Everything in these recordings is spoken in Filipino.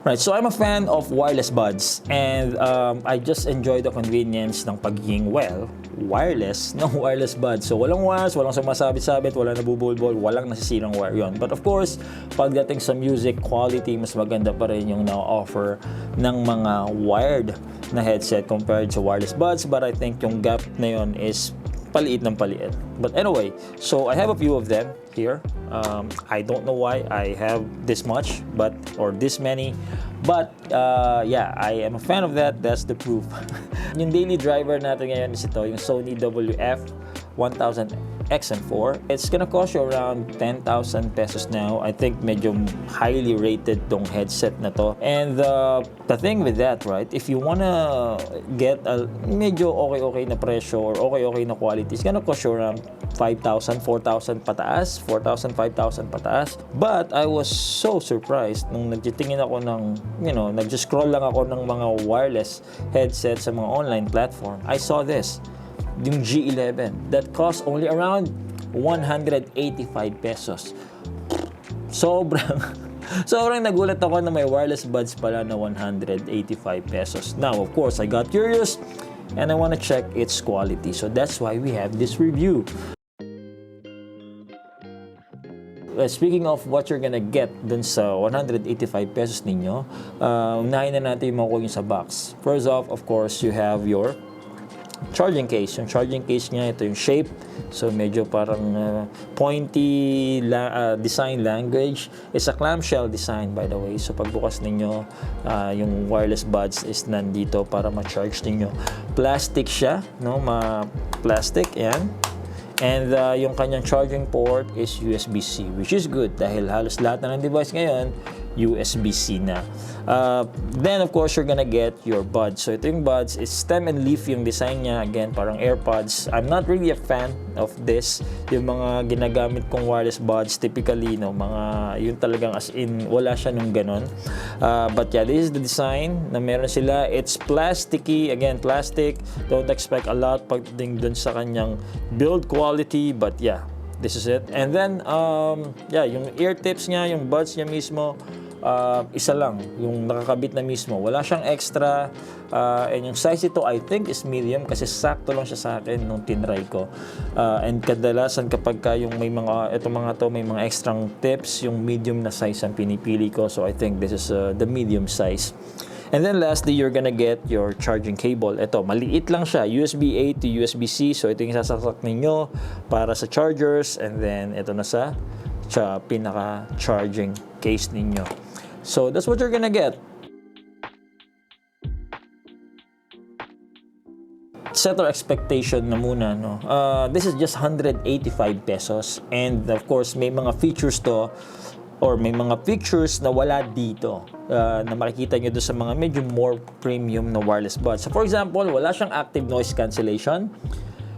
Right, so I'm a fan of wireless buds, and I just enjoy the convenience ng pagiging, well, wireless ng wireless buds. So walang wires, walang sumasabit-sabit, walang nabubulbol, walang nasisirang wire yun. But of course, pagdating sa music quality, mas maganda pa rin yung na-offer ng mga wired na headset compared sa wireless buds. But I think yung gap na yun is paliit ng paliit. But anyway, so I have a few of them here. I don't know why I have this much, or this many, but yeah, I am a fan of that. That's the proof. Yung daily driver natin ngayon is ito, yung Sony WF-1000XM4. It's gonna cost you around 10,000 pesos now. I think medyo highly rated tong headset na to. And the thing with that, right, if you wanna get a medyo okay na presyo or okay na quality, it's gonna cost you around 5,000, 4,000 pataas, 4,000, 5,000 pataas. But I was so surprised nung nagtitingin ako ng, nag-scroll lang ako ng mga wireless headsets sa mga online platform. I saw this, yung G11, that cost only around 185 pesos. Sobrang nagulat ako na may wireless buds pala na 185 pesos. Now, of course, I got curious and I want to check its quality. So that's why we have this review. Speaking of what you're gonna get dun sa 185 pesos ninyo, unahin na natin yung makuha sa box. First off, of course, you have your charging case. Yung charging case niya, ito yung shape. So, medyo parang pointy design language. It's a clamshell design, by the way. So, pagbukas ninyo, yung wireless buds is nandito para ma-charge ninyo. Plastic siya, no? Plastic, yan. And yung kanyang charging port is USB-C, which is good dahil halos lahat na ng device ngayon, USB-C na. Then, of course, you're gonna get your buds. So, ito yung buds. It's stem and leaf yung design niya. Again, parang AirPods. I'm not really a fan of this. Yung mga ginagamit kong wireless buds, typically, yung talagang as in, wala siya nung ganon. But yeah, this is the design na meron sila. It's plasticky. Again, plastic. Don't expect a lot pagdating dun sa kanyang build quality. But yeah, this is it. And then, yeah, yung ear tips niya, yung buds niya mismo, isa lang, yung nakakabit na mismo. Wala siyang extra. And yung size ito, I think, is medium kasi sakto lang siya sa akin nung tinry ko. And kadalasan kapag yung may mga extrang tips, yung medium na size ang pinipili ko. So I think this is the medium size. And then lastly, you're gonna get your charging cable. Ito, maliit lang siya. USB-A to USB-C. So ito yung sasaksak ninyo para sa chargers. And then ito na sa pinaka-charging case ninyo. So that's what you're gonna get. Set our expectation na muna, no? This is just 185 pesos. And of course, may mga features to or may mga features na wala dito na makikita nyo doon sa mga medyo more premium na wireless buds. So for example, wala siyang active noise cancellation.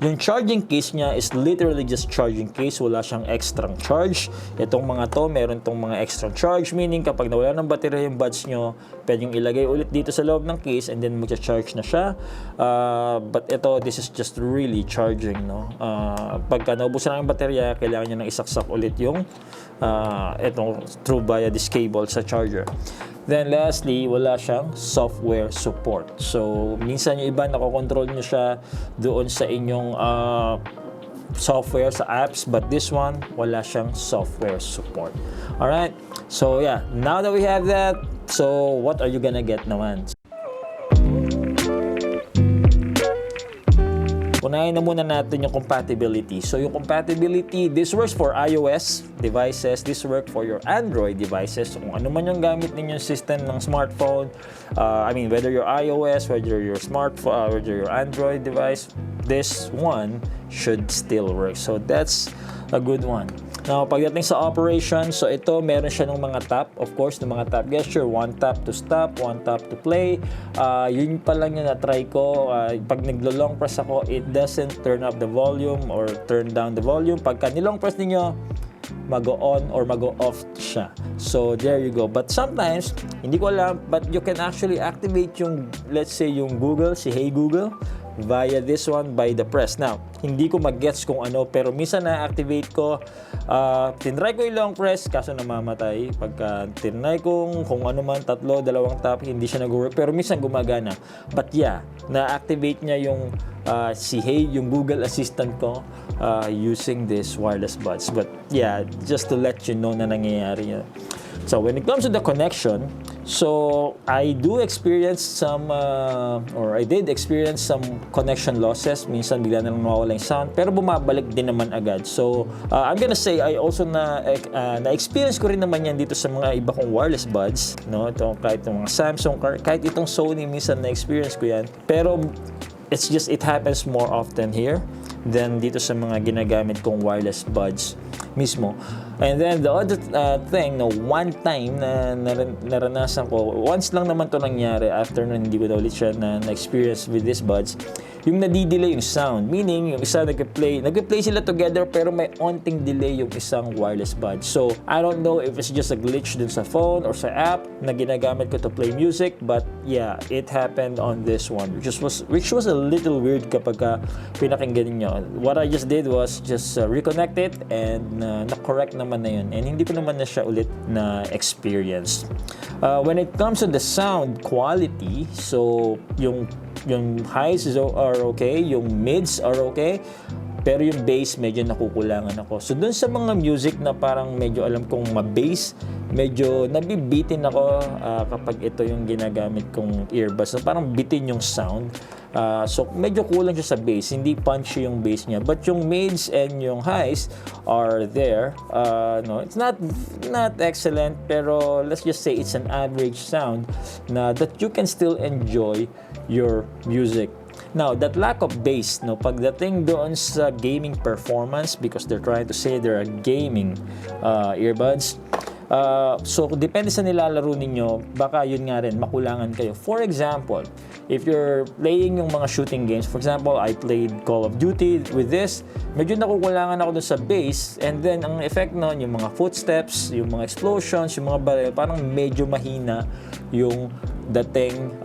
Yung charging case niya is literally just charging case. Wala siyang extra charge. Itong mga to, meron tong mga extra charge. Meaning, kapag nawala ng battery yung buds nyo, pwede yung ilagay ulit dito sa loob ng case and then magcha-charge na siya. But ito, this is just really charging, no? Pagka naubusan na yung baterya, kailangan nyo nang isaksak ulit yung itong through via this cable sa charger. Then lastly, wala siyang software support. So, minsan yung iba nakokontrol nyo siya doon sa inyong software sa apps, but this one, wala siyang software support. Alright? So, yeah. Now that we have that, so what are you gonna get naman? Unahin na muna natin yung compatibility. So, yung compatibility, this works for iOS devices, this works for your Android devices. So, kung ano man yung gamit ninyong system ng smartphone, whether your iOS, whether your smartphone, whether your Android device, this one should still work. So, that's a good one. Now, pagdating sa operation, so ito, meron siya ng mga tap. Of course, ng mga tap gesture. One tap to stop, one tap to play. Yun pa lang yung na-try ko. Pag naglo-long press ako, it doesn't turn up the volume or turn down the volume. Pagka nilong press ninyo, mag-on or mag-off siya. So, there you go. But sometimes, hindi ko alam, but you can actually activate yung, let's say, yung Google, si Hey Google. via this one by the press. Now, hindi ko mag-gets kung ano, pero minsan na-activate ko, tinry ko yung long press, kaso namamatay. Pagka tinry ko kung ano man, 3, 2 tap, hindi siya nag-work, pero minsan gumagana. But yeah, na-activate niya yung si Hey, yung Google Assistant ko, using this wireless buds. But yeah, just to let you know na nangyayari yun. So when it comes to the connection, so I do experience some, or I did experience some connection losses. Minsan bigla na lang nawawala yung sound, pero bumabalik din naman agad. So I'm gonna say I also na-experience ko rin naman yan dito sa mga iba kong wireless buds. No? Ito, kahit itong mga Samsung, kahit itong Sony, minsan na-experience ko yan. Pero it's just, it happens more often here than dito sa mga ginagamit kong wireless buds mismo. And then the other thing, no, one time na naranasan ko, once lang naman to nangyari, after nun hindi ko na ulit siya na-experience with these buds, yung nadidelay yung sound. Meaning, yung isa nag-play sila together pero may onting delay yung isang wireless bud. So, I don't know if it's just a glitch dun sa phone or sa app na ginagamit ko to play music, but yeah, it happened on this one, which was a little weird kapag pinakinggan nyo. What I just did was just reconnect it and na-correct naman na yun. And hindi ko naman na siya ulit na experience. When it comes to the sound quality, so yung highs are okay, yung mids are okay, pero yung bass medyo nakukulangan ako. So dun sa mga music na parang medyo alam kong ma-bass, medyo nabibitin ako kapag ito yung ginagamit kong earbuds. So parang bitin yung sound. So medyo kulang siya sa bass, hindi punchy yung bass niya. But yung mids and yung highs are there. No, it's not excellent, pero let's just say it's an average sound na that you can still enjoy your music. Now, that lack of bass, no, pagdating doon sa gaming performance, because they're trying to say they're a gaming earbuds, so depende sa nilalaro ninyo, baka yun nga rin, makulangan kayo. For example, if you're playing yung mga shooting games, for example, I played Call of Duty with this, medyo nakukulangan ako dun sa bass, and then ang effect nun, yung mga footsteps, yung mga explosions, yung mga barrel, parang medyo mahina yung dating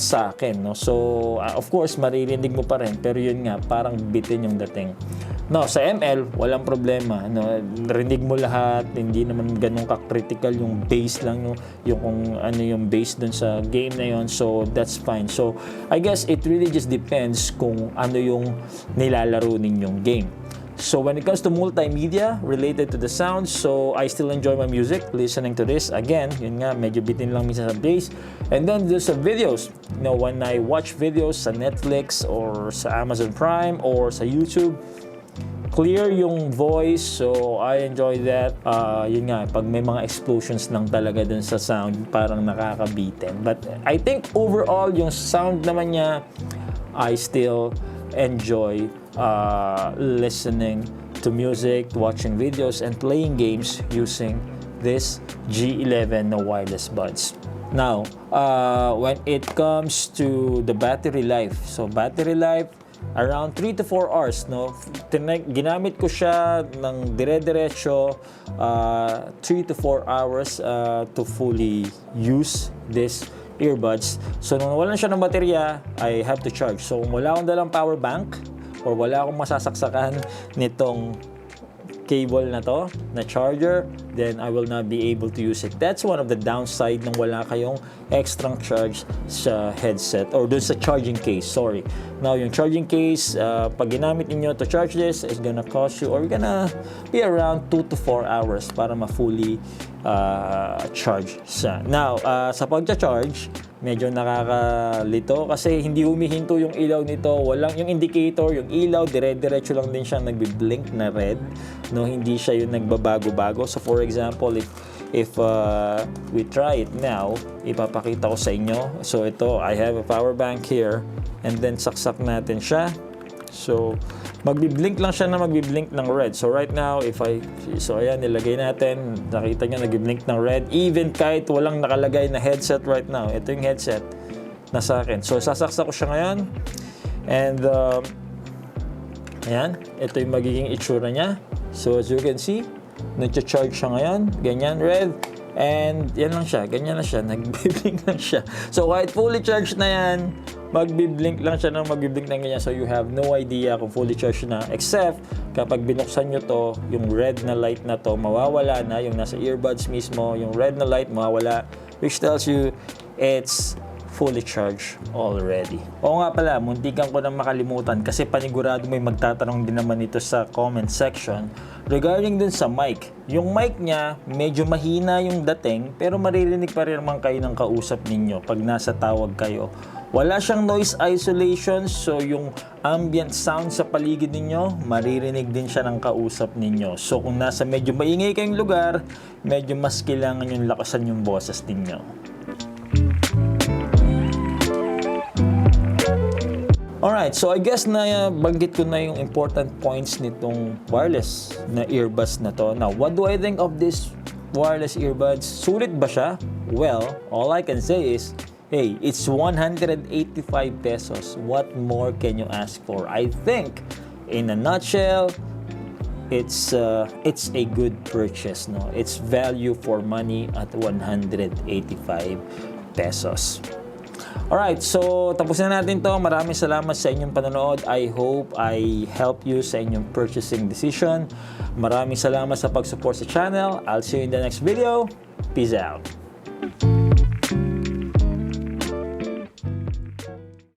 sa akin, no? So of course maririnig mo pa rin, pero yun nga, parang bitin yung dating. No, sa ML walang problema, no? Narinig mo lahat, hindi naman ganun ka-critical yung bass lang, no? Yung kung ano yung bass dun sa game na yun, so that's fine. So I guess it really just depends kung ano yung nilalaro ninyong game. So when it comes to multimedia related to the sound, so I still enjoy my music listening to this. Again, yun nga, medyo bitin lang minsan sa bass. And then there's the videos. You know, when I watch videos sa Netflix or sa Amazon Prime or sa YouTube, clear yung voice, so I enjoy that. Yun nga, pag may mga explosions lang talaga dun sa sound, parang nakakabitin. But I think overall, yung sound naman niya, I still enjoy listening to music, watching videos, and playing games using this G11 na wireless buds. Now, when it comes to the battery life, so battery life, around 3 to 4 hours, no? Ginamit ko siya ng dire-diretso 3 to 4 hours to fully use this earbuds. So, nung wala siya ng baterya, I have to charge. So, kung wala akong dalang power bank or wala akong masasaksakan nitong cable na to, na charger, then I will not be able to use it. That's one of the downside ng wala kayong extra charge sa headset or dun sa charging case, sorry. Now, yung charging case, pag ginamit niyo to charge this, is gonna cost you or gonna be around 2 to 4 hours para ma-fully charge siya. Now, sa pagcha-charge, medyo nakakalito kasi hindi humihinto yung ilaw nito, walang yung indicator, yung ilaw dire-diretso lang din siya nagbi-blink na red, no, hindi siya yung nagbabago-bago. So for example, if we try it now, ipapakita ko sa inyo. So ito, I have a power bank here, and then saksak natin siya. So magbi-blink lang siya na magbi-blink ng red. So right now, so ayan, nilagay natin, nakita nyo nagbi-blink ng red, even kahit walang nakalagay na headset right now. Ito yung headset na sa akin. So sasaksak ko siya ngayon, and ayan, ito yung magiging itsura niya. So as you can see, nag-charge siya ngayon, ganyan, red. And yan lang siya, ganyan lang siya, nagbiblink lang siya. So kahit fully charged na yan, magbiblink lang siya ng magbiblink na ganyan. So you have no idea kung fully charged na. Except kapag binuksan nyo to, yung red na light na to, mawawala na. Yung nasa earbuds mismo, yung red na light mawawala. Which tells you it's fully charged already. Oo nga pala, muntikan ko nang makalimutan kasi panigurado may magtatanong din naman ito sa comment section regarding dun sa mic. Yung mic niya, medyo mahina yung dating pero maririnig pa rin naman kayo ng kausap ninyo pag nasa tawag kayo. Wala siyang noise isolation, so yung ambient sound sa paligid ninyo, maririnig din siya ng kausap ninyo. So kung nasa medyo maingay kayong lugar, medyo mas kailangan yung lakasan yung boses ninyo. Alright, so I guess na banggit ko na yung important points nitong wireless na earbuds na to. Now, what do I think of this wireless earbuds? Sulit ba siya? Well, all I can say is, hey, it's 185 pesos. What more can you ask for? I think, in a nutshell, it's a good purchase, no? It's value for money at 185 pesos. Alright, so tapos na natin to. Maraming salamat sa inyong panonood. I hope I help you sa inyong purchasing decision. Maraming salamat sa pag-support sa channel. I'll see you in the next video. Peace out.